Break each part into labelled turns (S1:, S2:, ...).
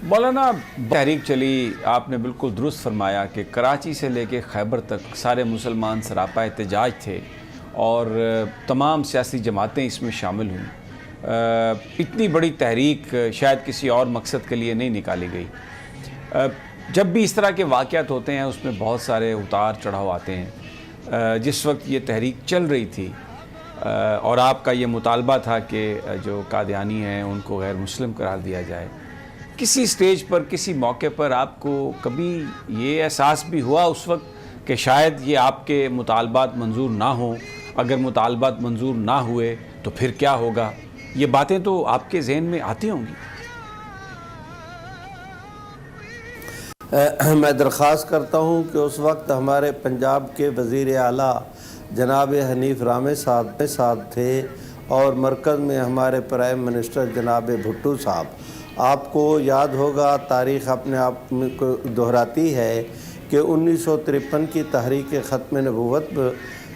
S1: مولانا تحریک چلی، آپ نے بالکل درست فرمایا کہ کراچی سے لے کے خیبر تک سارے مسلمان سراپا احتجاج تھے اور تمام سیاسی جماعتیں اس میں شامل ہوں۔ اتنی بڑی تحریک شاید کسی اور مقصد کے لیے نہیں نکالی گئی۔ جب بھی اس طرح کے واقعات ہوتے ہیں اس میں بہت سارے اتار چڑھاؤ آتے ہیں۔ جس وقت یہ تحریک چل رہی تھی اور آپ کا یہ مطالبہ تھا کہ جو قادیانی ہیں ان کو غیر مسلم قرار دیا جائے، کسی سٹیج پر کسی موقع پر آپ کو کبھی یہ احساس بھی ہوا اس وقت کہ شاید یہ آپ کے مطالبات منظور نہ ہوں؟ اگر مطالبات منظور نہ ہوئے تو پھر کیا ہوگا؟ یہ باتیں تو آپ کے ذہن میں آتی ہوں گی۔
S2: میں درخواست کرتا ہوں کہ اس وقت ہمارے پنجاب کے وزیر اعلیٰ جناب حنیف رامے صاحب تھے اور مرکز میں ہمارے پرائم منسٹر جناب بھٹو صاحب۔ آپ کو یاد ہوگا، تاریخ اپنے آپ کو دہراتی ہے کہ 1953 کی تحریک ختم نبوت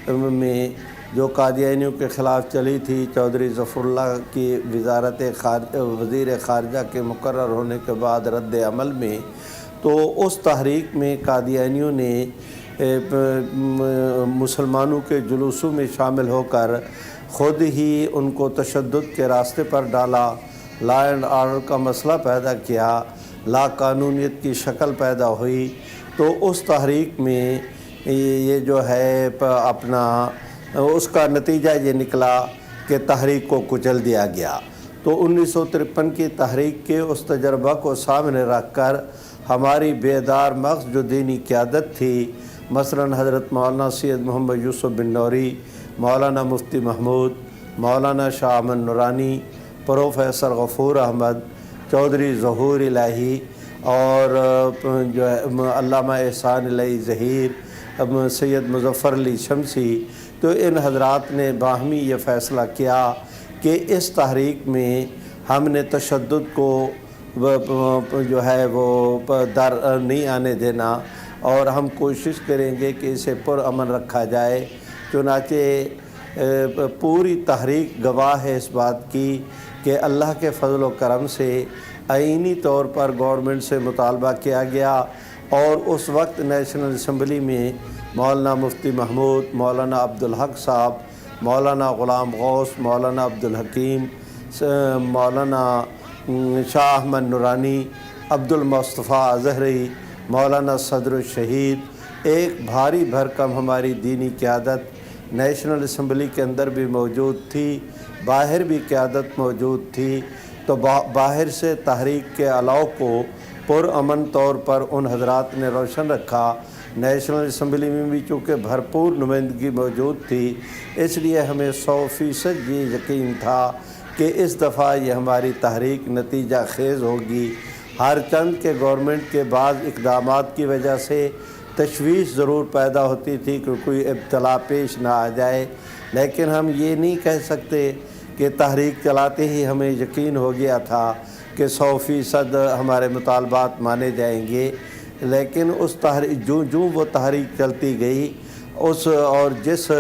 S2: میں جو قادیانیوں کے خلاف چلی تھی، چودھری ظفر اللہ کی وزیر خارجہ کے مقرر ہونے کے بعد رد عمل میں، تو اس تحریک میں قادیانیوں نے مسلمانوں کے جلوسوں میں شامل ہو کر خود ہی ان کو تشدد کے راستے پر ڈالا، لا اینڈ آرڈر کا مسئلہ پیدا کیا، لا قانونیت کی شکل پیدا ہوئی۔ تو اس تحریک میں یہ جو ہے اپنا اس کا نتیجہ یہ نکلا کہ تحریک کو کچل دیا گیا۔ تو 1953 کی تحریک کے اس تجربہ کو سامنے رکھ کر ہماری بیدار مغز جو دینی قیادت تھی، مثلاً حضرت مولانا سید محمد یوسف بن نوری، مولانا مفتی محمود، مولانا شاہ امن نورانی، پروفیسر غفور احمد، چودھری ظہور الہی اور جو ہے علامہ احسان الہی ظہیر، سید مظفر علی شمسی، تو ان حضرات نے باہمی یہ فیصلہ کیا کہ اس تحریک میں ہم نے تشدد کو جو ہے وہ در نہیں آنے دینا اور ہم کوشش کریں گے کہ اسے پرامن رکھا جائے۔ چنانچہ پوری تحریک گواہ ہے اس بات کی کہ اللہ کے فضل و کرم سے آئینی طور پر گورنمنٹ سے مطالبہ کیا گیا اور اس وقت نیشنل اسمبلی میں مولانا مفتی محمود، مولانا عبدالحق صاحب، مولانا غلام غوث، مولانا عبدالحکیم، مولانا شاہ احمد نورانی، عبدالمصطفیٰ اظہری، مولانا صدر الشہید، ایک بھاری بھرکم ہماری دینی قیادت نیشنل اسمبلی کے اندر بھی موجود تھی، باہر بھی قیادت موجود تھی۔ تو باہر سے تحریک کے علاؤ کو پرامن طور پر ان حضرات نے روشن رکھا۔ نیشنل اسمبلی میں بھی چونکہ بھرپور نمائندگی موجود تھی، اس لیے ہمیں 100% یہ یقین تھا کہ اس دفعہ یہ ہماری تحریک نتیجہ خیز ہوگی۔ ہر چند کے گورنمنٹ کے بعض اقدامات کی وجہ سے تشویش ضرور پیدا ہوتی تھی کہ کوئی ابتلا پیش نہ آ جائے، لیکن ہم یہ نہیں کہہ سکتے کہ تحریک چلاتے ہی ہمیں یقین ہو گیا تھا کہ 100% ہمارے مطالبات مانے جائیں گے۔ لیکن اس تحریک جو وہ تحریک چلتی گئی، اس اور جس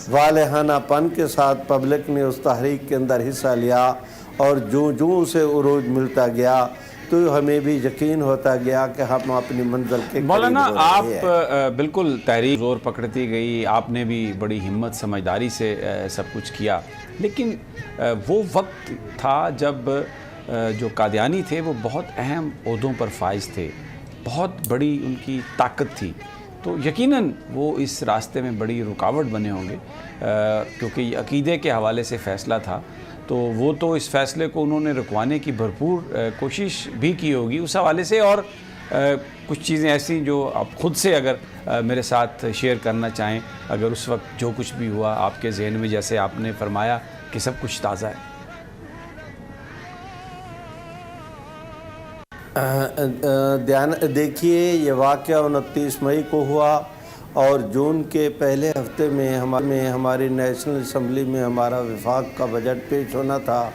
S2: والہانہ پن کے ساتھ پبلک نے اس تحریک کے اندر حصہ لیا اور جو اسے عروج ملتا گیا، تو ہمیں بھی یقین ہوتا گیا کہ ہم اپنی منزل کے قریب
S1: مولانا
S2: ہو رہے ہیں۔
S1: آپ بالکل تحریک زور پکڑتی گئی، آپ نے بھی بڑی ہمت سمجھداری سے سب کچھ کیا، لیکن وہ وقت تھا جب جو قادیانی تھے وہ بہت اہم عہدوں پر فائز تھے، بہت بڑی ان کی طاقت تھی، تو یقیناً وہ اس راستے میں بڑی رکاوٹ بنے ہوں گے، کیونکہ یہ عقیدے کے حوالے سے فیصلہ تھا، تو وہ تو اس فیصلے کو انہوں نے رکوانے کی بھرپور کوشش بھی کی ہوگی اس حوالے سے۔ اور کچھ چیزیں ایسی جو آپ خود سے اگر میرے ساتھ شیئر کرنا چاہیں، اگر اس وقت جو کچھ بھی ہوا آپ کے ذہن میں، جیسے آپ نے فرمایا کہ سب کچھ تازہ ہے۔
S2: دیکھیے، یہ واقعہ 29 مئی کو ہوا اور جون کے پہلے ہفتے میں ہماری نیشنل اسمبلی میں ہمارا وفاق کا بجٹ پیش ہونا تھا۔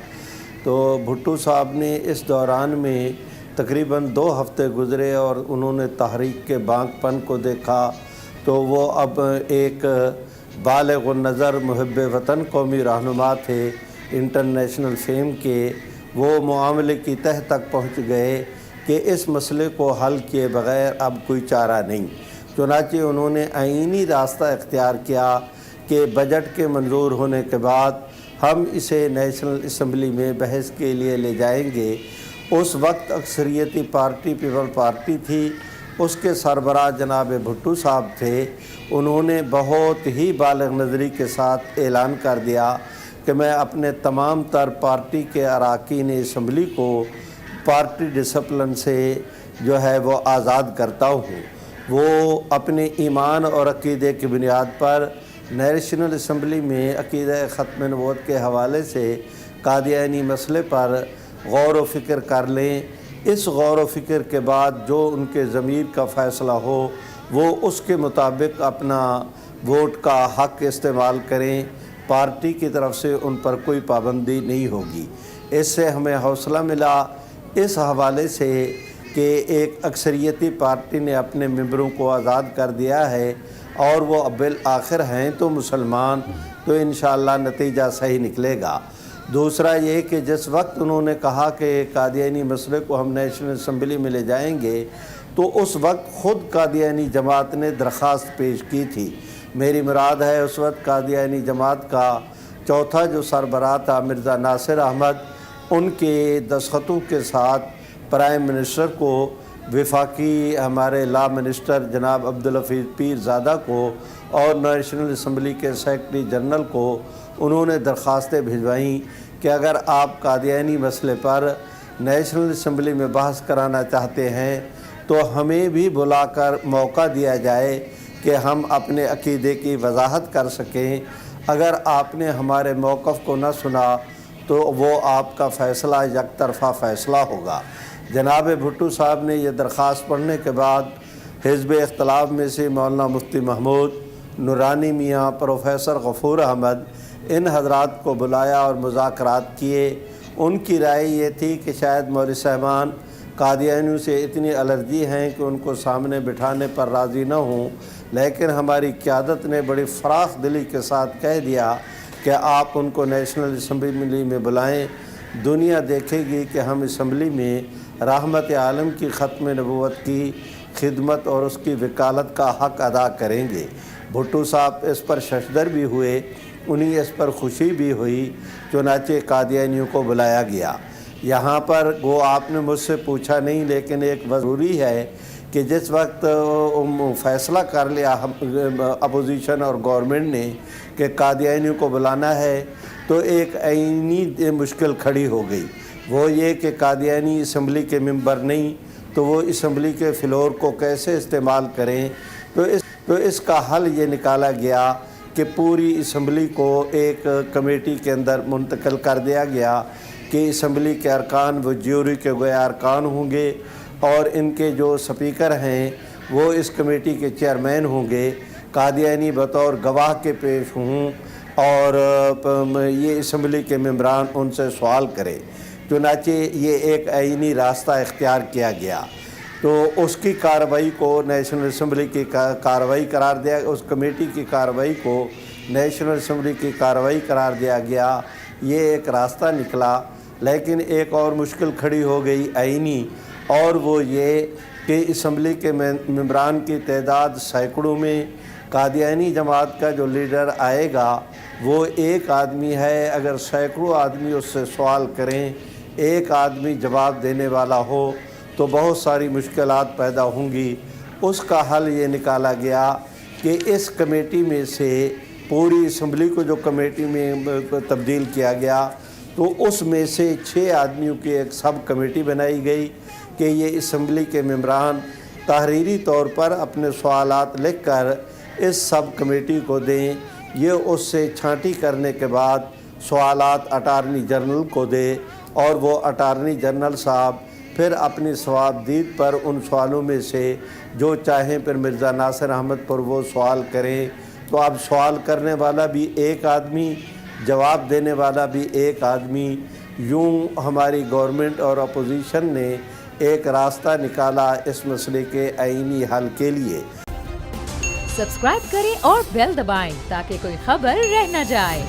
S2: تو بھٹو صاحب نے اس دوران میں تقریباً 2 ہفتے گزرے اور انہوں نے تحریک کے بانک پن کو دیکھا، تو وہ اب ایک بالغ النظر محب وطن قومی رہنما تھے، انٹرنیشنل فیم کے، وہ معاملے کی تہ تک پہنچ گئے کہ اس مسئلے کو حل کیے بغیر اب کوئی چارہ نہیں، چنانچہ انہوں نے آئینی راستہ اختیار کیا کہ بجٹ کے منظور ہونے کے بعد ہم اسے نیشنل اسمبلی میں بحث کے لیے لے جائیں گے۔ اس وقت اکثریتی پارٹی پیپل پارٹی تھی، اس کے سربراہ جناب بھٹو صاحب تھے۔ انہوں نے بہت ہی بالغ نظری کے ساتھ اعلان کر دیا کہ میں اپنے تمام تر پارٹی کے اراکین اسمبلی کو پارٹی ڈسپلن سے جو ہے وہ آزاد کرتا ہوں۔ وہ اپنے ایمان اور عقیدے کی بنیاد پر نیشنل اسمبلی میں عقیدہ ختم نبوت کے حوالے سے قادیانی مسئلے پر غور و فکر کر لیں۔ اس غور و فکر کے بعد جو ان کے ضمیر کا فیصلہ ہو وہ اس کے مطابق اپنا ووٹ کا حق استعمال کریں، پارٹی کی طرف سے ان پر کوئی پابندی نہیں ہوگی۔ اس سے ہمیں حوصلہ ملا اس حوالے سے کہ ایک اکثریتی پارٹی نے اپنے ممبروں کو آزاد کر دیا ہے اور وہ بالآخر ہیں تو مسلمان، تو انشاءاللہ نتیجہ صحیح نکلے گا۔ دوسرا یہ کہ جس وقت انہوں نے کہا کہ قادیانی مسئلے کو ہم نیشنل اسمبلی میں لے جائیں گے تو اس وقت خود قادیانی جماعت نے درخواست پیش کی تھی۔ میری مراد ہے اس وقت قادیانی جماعت کا چوتھا جو سربراہ تھا مرزا ناصر احمد، ان کے دستخطوں کے ساتھ پرائم منسٹر کو، وفاقی ہمارے لا منسٹر جناب عبدالحفیظ پیر زادہ کو اور نیشنل اسمبلی کے سیکرٹری جنرل کو انہوں نے درخواستیں بھجوائیں کہ اگر آپ قادیانی مسئلے پر نیشنل اسمبلی میں بحث کرانا چاہتے ہیں تو ہمیں بھی بلا کر موقع دیا جائے کہ ہم اپنے عقیدے کی وضاحت کر سکیں۔ اگر آپ نے ہمارے موقف کو نہ سنا تو وہ آپ کا فیصلہ یک طرفہ فیصلہ ہوگا۔ جناب بھٹو صاحب نے یہ درخواست پڑھنے کے بعد حزب اختلاف میں سے مولانا مفتی محمود، نورانی میاں، پروفیسر غفور احمد، ان حضرات کو بلایا اور مذاکرات کیے۔ ان کی رائے یہ تھی کہ شاید مولوی صاحبان قادیانیوں سے اتنی الرجی ہیں کہ ان کو سامنے بٹھانے پر راضی نہ ہوں، لیکن ہماری قیادت نے بڑی فراخ دلی کے ساتھ کہہ دیا کہ آپ ان کو نیشنل اسمبلی میں بلائیں، دنیا دیکھے گی کہ ہم اسمبلی میں رحمت عالم کی ختم نبوت کی خدمت اور اس کی وکالت کا حق ادا کریں گے۔ بھٹو صاحب اس پر ششدر بھی ہوئے، انہیں اس پر خوشی بھی ہوئی، چنانچہ قادیانیوں کو بلایا گیا۔ یہاں پر گو آپ نے مجھ سے پوچھا نہیں، لیکن ایک ضروری ہے کہ جس وقت فیصلہ کر لیا اپوزیشن اور گورنمنٹ نے کہ قادیانیوں کو بلانا ہے تو ایک عینی مشکل کھڑی ہو گئی، وہ یہ کہ قادیانی اسمبلی کے ممبر نہیں تو وہ اسمبلی کے فلور کو کیسے استعمال کریں۔ تو اس کا حل یہ نکالا گیا کہ پوری اسمبلی کو ایک کمیٹی کے اندر منتقل کر دیا گیا کہ اسمبلی کے ارکان وہ جیوری کے گویا ارکان ہوں گے اور ان کے جو سپیکر ہیں وہ اس کمیٹی کے چیئرمین ہوں گے، قادیانی بطور گواہ کے پیش ہوں اور یہ اسمبلی کے ممبران ان سے سوال کریں۔ چنانچہ یہ ایک آئینی راستہ اختیار کیا گیا، تو اس کی کارروائی کو نیشنل اسمبلی کی کارروائی قرار دیا، اس کمیٹی کی کارروائی کو نیشنل اسمبلی کی کارروائی قرار دیا گیا۔ یہ ایک راستہ نکلا، لیکن ایک اور مشکل کھڑی ہو گئی آئینی، اور وہ یہ کہ اسمبلی کے ممبران کی تعداد سینکڑوں میں، قادیانی جماعت کا جو لیڈر آئے گا وہ ایک آدمی ہے، اگر سینکڑوں آدمی اس سے سوال کریں، ایک آدمی جواب دینے والا ہو تو بہت ساری مشکلات پیدا ہوں گی۔ اس کا حل یہ نکالا گیا کہ اس کمیٹی میں سے پوری اسمبلی کو جو کمیٹی میں تبدیل کیا گیا تو اس میں سے 6 آدمیوں کی ایک سب کمیٹی بنائی گئی کہ یہ اسمبلی کے ممبران تحریری طور پر اپنے سوالات لکھ کر اس سب کمیٹی کو دیں، یہ اس سے چھانٹی کرنے کے بعد سوالات اٹارنی جنرل کو دے اور وہ اٹارنی جنرل صاحب پھر اپنی ثوابدید پر ان سوالوں میں سے جو چاہیں پھر مرزا ناصر احمد پر وہ سوال کریں۔ تو اب سوال کرنے والا بھی ایک آدمی، جواب دینے والا بھی ایک آدمی، یوں ہماری گورنمنٹ اور اپوزیشن نے ایک راستہ نکالا اس مسئلے کے آئینی حل کے لیے۔
S3: سبسکرائب کریں اور بیل دبائیں تاکہ کوئی خبر رہ نہ جائے۔